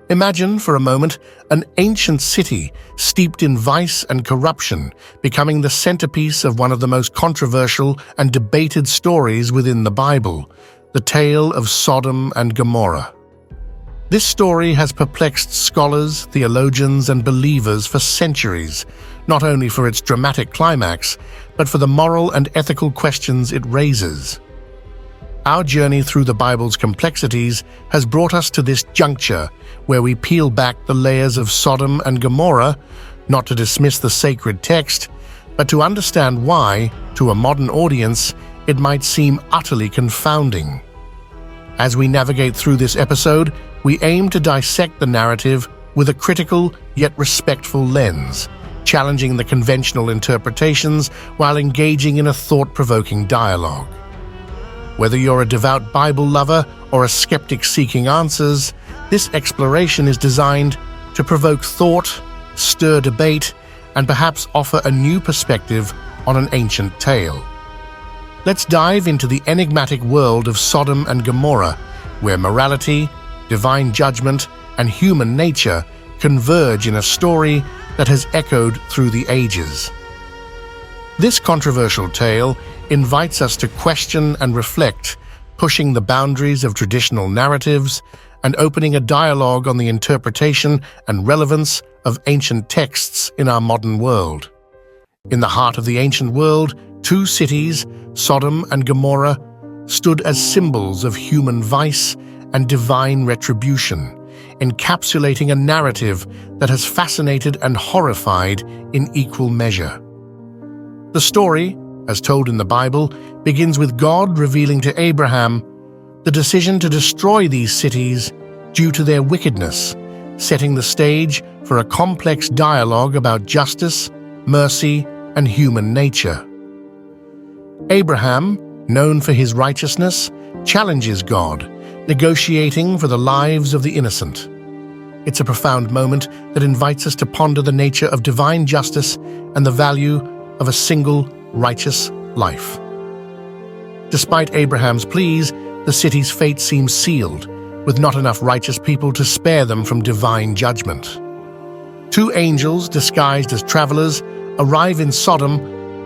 Imagine, for a moment, an ancient city steeped in vice and corruption, becoming the centerpiece of one of the most controversial and debated stories within the Bible, the tale of Sodom and Gomorrah. This story has perplexed scholars, theologians, and believers for centuries, not only for its dramatic climax, but for the moral and ethical questions it raises. Our journey through the Bible's complexities has brought us to this juncture where we peel back the layers of Sodom and Gomorrah, not to dismiss the sacred text, but to understand why, to a modern audience, it might seem utterly confounding. As we navigate through this episode, we aim to dissect the narrative with a critical yet respectful lens, challenging the conventional interpretations while engaging in a thought-provoking dialogue. Whether you're a devout Bible lover or a skeptic seeking answers, this exploration is designed to provoke thought, stir debate, and perhaps offer a new perspective on an ancient tale. Let's dive into the enigmatic world of Sodom and Gomorrah, where morality, divine judgment, and human nature converge in a story that has echoed through the ages. This controversial tale invites us to question and reflect, pushing the boundaries of traditional narratives and opening a dialogue on the interpretation and relevance of ancient texts in our modern world. In the heart of the ancient world, two cities, Sodom and Gomorrah, stood as symbols of human vice and divine retribution, encapsulating a narrative that has fascinated and horrified in equal measure. The story, as told in the Bible, begins with God revealing to Abraham the decision to destroy these cities due to their wickedness, setting the stage for a complex dialogue about justice, mercy, and human nature. Abraham, known for his righteousness, challenges God, negotiating for the lives of the innocent. It's a profound moment that invites us to ponder the nature of divine justice and the value of a single, righteous life. Despite Abraham's pleas, the city's fate seems sealed, with not enough righteous people to spare them from divine judgment. Two angels, disguised as travelers, arrive in Sodom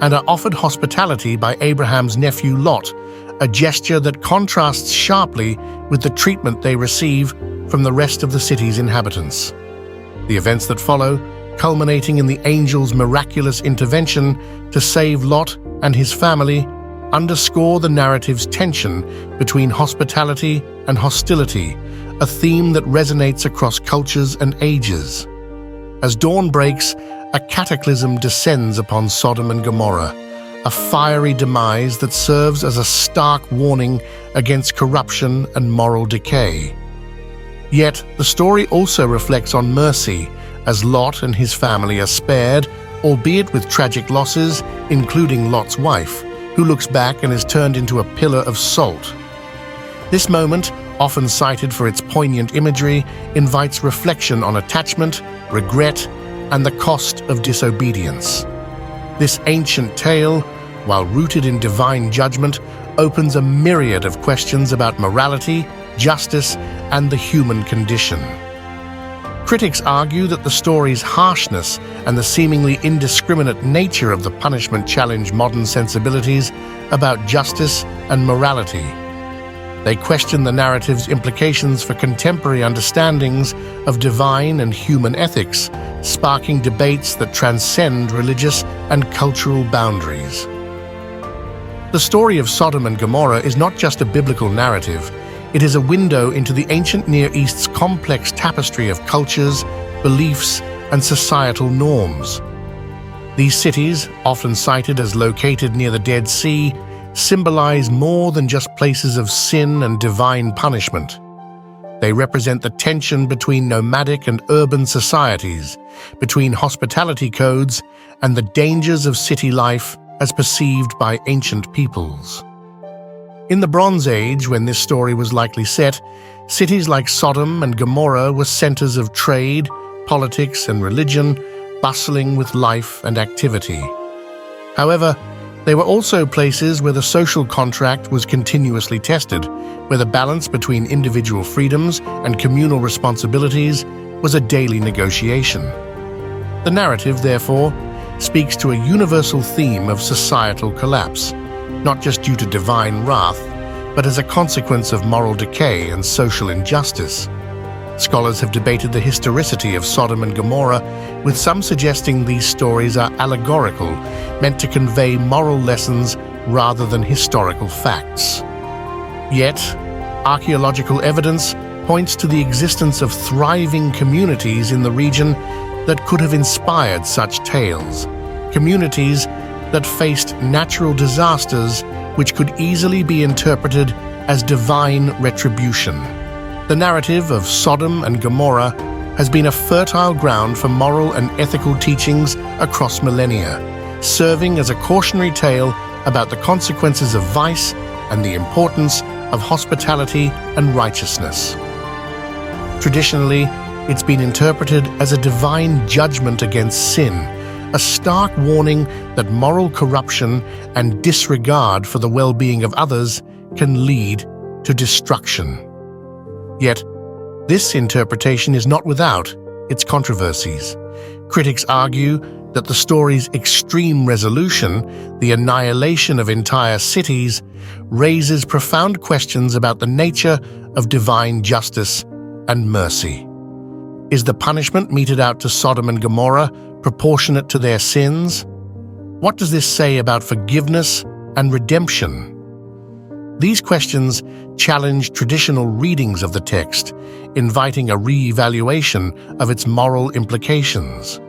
and are offered hospitality by Abraham's nephew Lot, a gesture that contrasts sharply with the treatment they receive from the rest of the city's inhabitants. The events that follow, culminating in the angels' miraculous intervention to save Lot and his family, underscore the narrative's tension between hospitality and hostility, a theme that resonates across cultures and ages. As dawn breaks, a cataclysm descends upon Sodom and Gomorrah, a fiery demise that serves as a stark warning against corruption and moral decay. Yet, the story also reflects on mercy, as Lot and his family are spared, albeit with tragic losses, including Lot's wife, who looks back and is turned into a pillar of salt. This moment, often cited for its poignant imagery, invites reflection on attachment, regret, and the cost of disobedience. This ancient tale, while rooted in divine judgment, opens a myriad of questions about morality, justice, and the human condition. Critics argue that the story's harshness and the seemingly indiscriminate nature of the punishment challenge modern sensibilities about justice and morality. They question the narrative's implications for contemporary understandings of divine and human ethics, sparking debates that transcend religious and cultural boundaries. The story of Sodom and Gomorrah is not just a biblical narrative, it is a window into the ancient Near East's complex tapestry of cultures, beliefs, and societal norms. These cities, often cited as located near the Dead Sea, symbolize more than just places of sin and divine punishment. They represent the tension between nomadic and urban societies, between hospitality codes and the dangers of city life as perceived by ancient peoples. In the Bronze Age, when this story was likely set, cities like Sodom and Gomorrah were centers of trade, politics, and religion, bustling with life and activity. However, They were also places where the social contract was continuously tested, where the balance between individual freedoms and communal responsibilities was a daily negotiation. The narrative, therefore, speaks to a universal theme of societal collapse, not just due to divine wrath, but as a consequence of moral decay and social injustice. Scholars have debated the historicity of Sodom and Gomorrah, with some suggesting these stories are allegorical, meant to convey moral lessons rather than historical facts. Yet, archaeological evidence points to the existence of thriving communities in the region that could have inspired such tales, communities that faced natural disasters which could easily be interpreted as divine retribution. The narrative of Sodom and Gomorrah has been a fertile ground for moral and ethical teachings across millennia, serving as a cautionary tale about the consequences of vice and the importance of hospitality and righteousness. Traditionally, it's been interpreted as a divine judgment against sin, a stark warning that moral corruption and disregard for the well-being of others can lead to destruction. Yet, this interpretation is not without its controversies. Critics argue that the story's extreme resolution, the annihilation of entire cities, raises profound questions about the nature of divine justice and mercy. Is the punishment meted out to Sodom and Gomorrah proportionate to their sins? What does this say about forgiveness and redemption? These questions challenge traditional readings of the text, inviting a re-evaluation of its moral implications.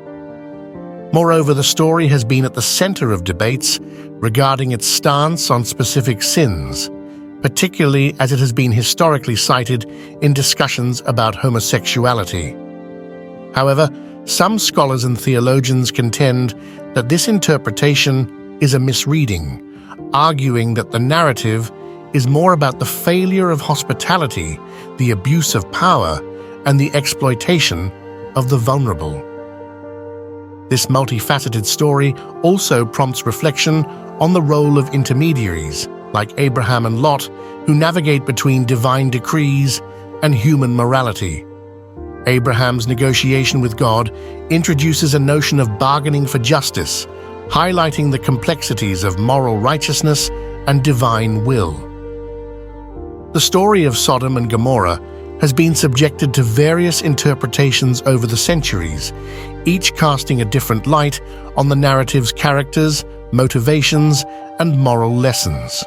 Moreover, the story has been at the center of debates regarding its stance on specific sins, particularly as it has been historically cited in discussions about homosexuality. However, some scholars and theologians contend that this interpretation is a misreading, arguing that the narrative is more about the failure of hospitality, the abuse of power, and the exploitation of the vulnerable. This multifaceted story also prompts reflection on the role of intermediaries, like Abraham and Lot, who navigate between divine decrees and human morality. Abraham's negotiation with God introduces a notion of bargaining for justice, highlighting the complexities of moral righteousness and divine will. The story of Sodom and Gomorrah has been subjected to various interpretations over the centuries, each casting a different light on the narrative's characters, motivations, and moral lessons.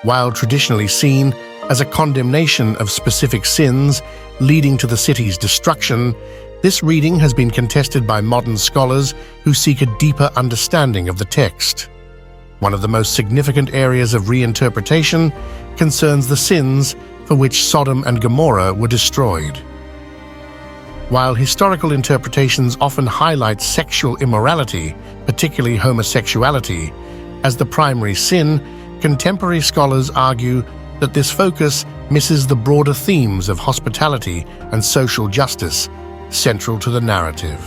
While traditionally seen as a condemnation of specific sins leading to the city's destruction, this reading has been contested by modern scholars who seek a deeper understanding of the text. One of the most significant areas of reinterpretation concerns the sins for which Sodom and Gomorrah were destroyed. While historical interpretations often highlight sexual immorality, particularly homosexuality, as the primary sin, contemporary scholars argue that this focus misses the broader themes of hospitality and social justice central to the narrative.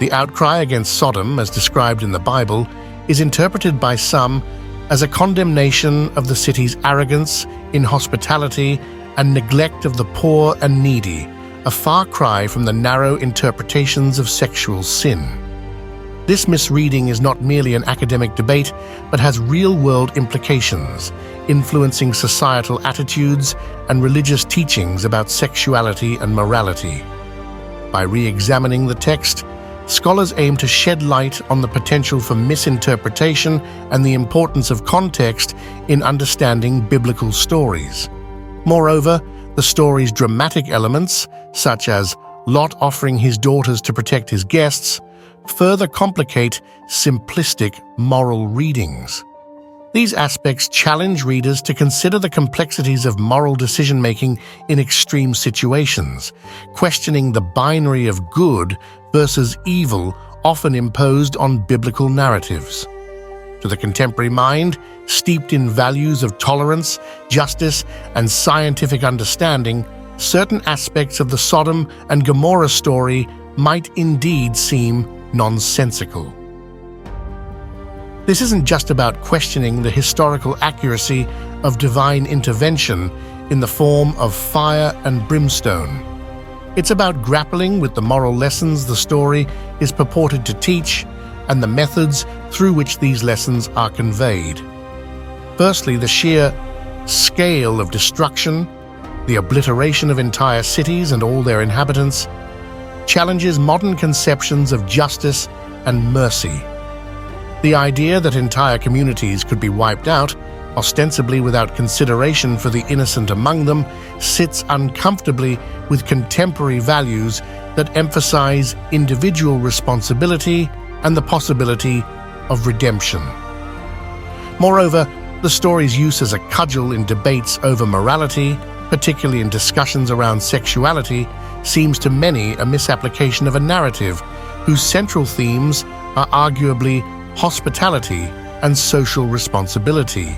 The outcry against Sodom, as described in the Bible, is interpreted by some as a condemnation of the city's arrogance, inhospitality, and neglect of the poor and needy, a far cry from the narrow interpretations of sexual sin. This misreading is not merely an academic debate, but has real-world implications, influencing societal attitudes and religious teachings about sexuality and morality. By re-examining the text, scholars aim to shed light on the potential for misinterpretation and the importance of context in understanding biblical stories. Moreover, the story's dramatic elements, such as Lot offering his daughters to protect his guests, further complicate simplistic moral readings. These aspects challenge readers to consider the complexities of moral decision-making in extreme situations, questioning the binary of good versus evil often imposed on biblical narratives. To the contemporary mind, steeped in values of tolerance, justice, and scientific understanding, certain aspects of the Sodom and Gomorrah story might indeed seem nonsensical. This isn't just about questioning the historical accuracy of divine intervention in the form of fire and brimstone. It's about grappling with the moral lessons the story is purported to teach and the methods through which these lessons are conveyed. Firstly, the sheer scale of destruction, the obliteration of entire cities and all their inhabitants, challenges modern conceptions of justice and mercy. The idea that entire communities could be wiped out, ostensibly without consideration for the innocent among them, sits uncomfortably with contemporary values that emphasize individual responsibility and the possibility of redemption. Moreover, the story's use as a cudgel in debates over morality, particularly in discussions around sexuality, seems to many a misapplication of a narrative whose central themes are arguably hospitality and social responsibility.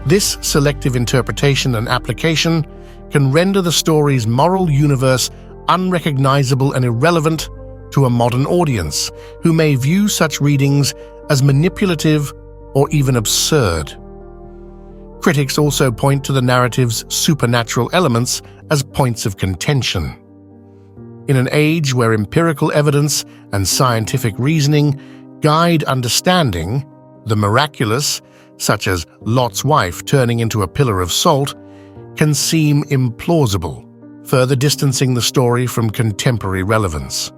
This selective interpretation and application can render the story's moral universe unrecognizable and irrelevant to a modern audience who may view such readings as manipulative or even absurd. Critics also point to the narrative's supernatural elements as points of contention. In an age where empirical evidence and scientific reasoning guide understanding, the miraculous, such as Lot's wife turning into a pillar of salt, can seem implausible, further distancing the story from contemporary relevance.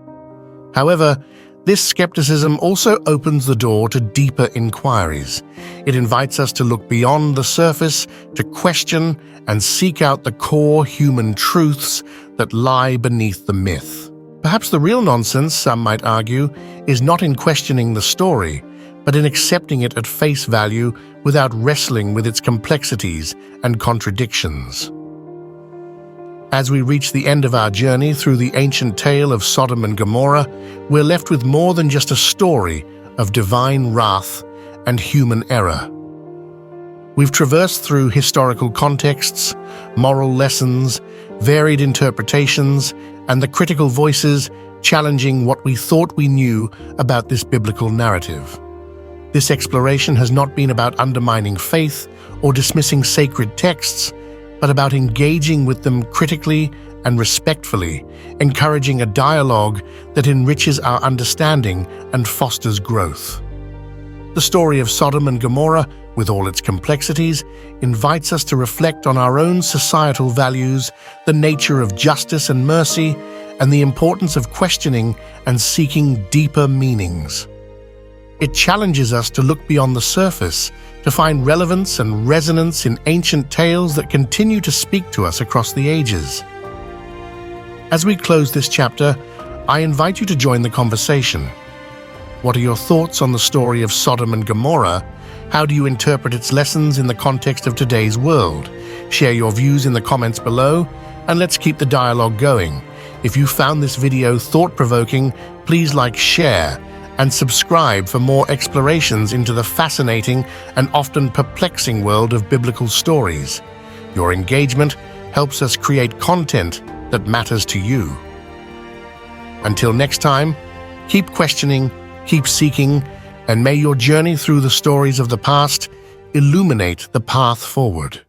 However, this skepticism also opens the door to deeper inquiries. It invites us to look beyond the surface, to question and seek out the core human truths that lie beneath the myth. Perhaps the real nonsense, some might argue, is not in questioning the story, but in accepting it at face value without wrestling with its complexities and contradictions. As we reach the end of our journey through the ancient tale of Sodom and Gomorrah, we're left with more than just a story of divine wrath and human error. We've traversed through historical contexts, moral lessons, varied interpretations, and the critical voices challenging what we thought we knew about this biblical narrative. This exploration has not been about undermining faith or dismissing sacred texts, but about engaging with them critically and respectfully, encouraging a dialogue that enriches our understanding and fosters growth. The story of Sodom and Gomorrah, with all its complexities, invites us to reflect on our own societal values, the nature of justice and mercy, and the importance of questioning and seeking deeper meanings. It challenges us to look beyond the surface, to find relevance and resonance in ancient tales that continue to speak to us across the ages. As we close this chapter, I invite you to join the conversation. What are your thoughts on the story of Sodom and Gomorrah? How do you interpret its lessons in the context of today's world? Share your views in the comments below, and let's keep the dialogue going. If you found this video thought-provoking, please like, share, and subscribe for more explorations into the fascinating and often perplexing world of biblical stories. Your engagement helps us create content that matters to you. Until next time, keep questioning, keep seeking, and may your journey through the stories of the past illuminate the path forward.